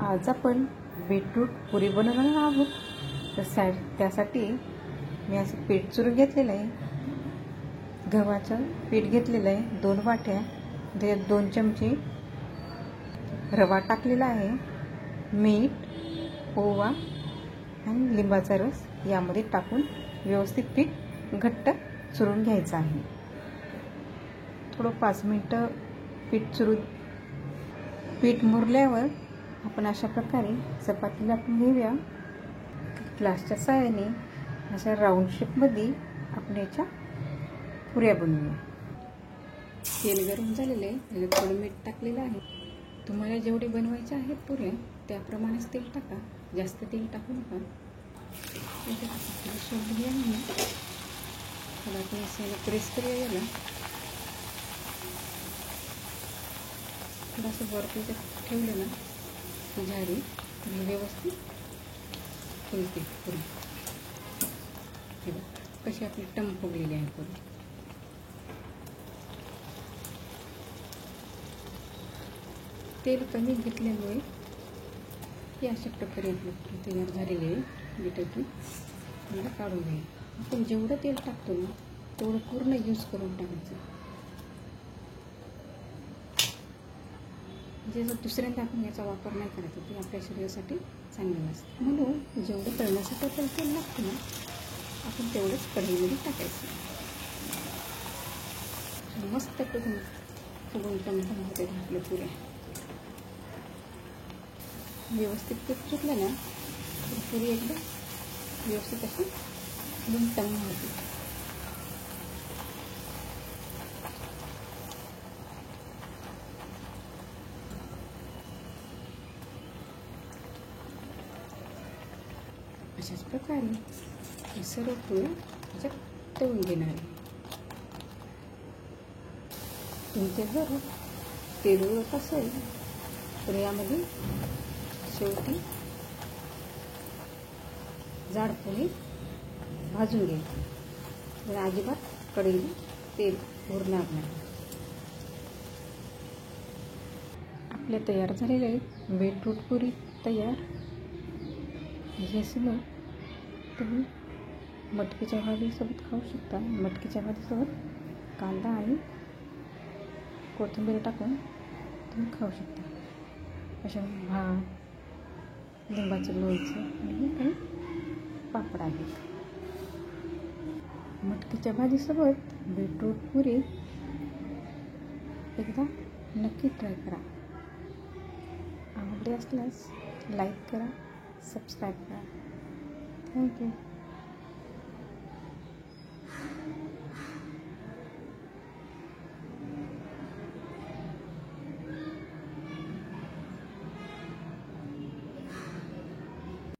आज आपण बीटरूट पुरी बनवणार आहोत. तर त्यासाठी मी असं पीठ चुरून घेतलेलं आहे. गव्हाचं पीठ घेतलेलं आहे 2 वाट्या. त्याच्यात 2 चमचे रवा टाकलेला आहे. मीठ, ओवा आणि लिंबाचा रस यामध्ये टाकून व्यवस्थित पीठ घट्ट चुरून घ्यायचं आहे. थोडं 5 मिनटं पीठ मुरल्यावर आपण अशा प्रकारे चपाती लाटून घेऊया. ग्लासच्या साहाय्याने अशा राऊंड शेपमध्ये आपण याच्या पुऱ्या बनवूया. तेल गरम झालेलं आहे, त्याच्यात थोडं मीठ टाकलेलं आहे. तुम्हाला जेवढे बनवायचे आहेत पुऱ्या त्याप्रमाणेच तेल टाका, जास्त तेल टाकू नका. शोध घ्या म्हणून थोडा आपण प्रेस करूया याला. थोडंसं वरती ठेवलं ना की झारी व्यवस्थित फुलते पुरी. हे बघ कशी आपली टम फुगलेली आहे पुरी. तेल कमी घेतल्यामुळे ही अशा प्रकारे आपली तयार झालेली आहे. बीटाची मला काढून घ्या. आपण जेवढं तेल टाकतो ना तेवढं पूर्ण यूज करून टाकायचं. म्हणजे जर दुसऱ्यांदा आपण याचा वापर नाही करायचा ते आपल्या शरीरासाठी चांगलं नसतं. म्हणून जेवढं तळण्यासाठी आपल्याला तेल लागतं ना आपण तेवढंच कढईमध्ये टाकायचं. मस्त फुगून टमटम होते आपल्या पुऱ्या. व्यवस्थित पीठ सुटलं ना तर पुरी एकदम व्यवस्थित अशी फुगून टम होते. अशाच प्रकारे सर्व पुऱ्या त्याच्यात तळून घेणार आहे. तुमच्या जर तेल उरत असेल तर यामध्ये शेवटी जाड पोळी भाजून घ्यायची. तर अजिबात कढईला तेल उरणार नाही. आपल्या तयार झालेले आहे बीटरूट पुरी तयार. हे सगळं तुम्ही मटकीच्या भाजीसोबत खाऊ शकता. मटकीच्या भाजीसोबत कांदा आणि कोथिंबीर टाकून तुम्ही खाऊ शकता. अशा भात, लिंबाचं लोणचं आणि काही पापड आहेत. मटकीच्या भाजीसोबत बीटरूट पुरी एकदा नक्की ट्राय करा. आवडले असल्यास लाईक करा, सबस्क्राईब करा. थँक्यू.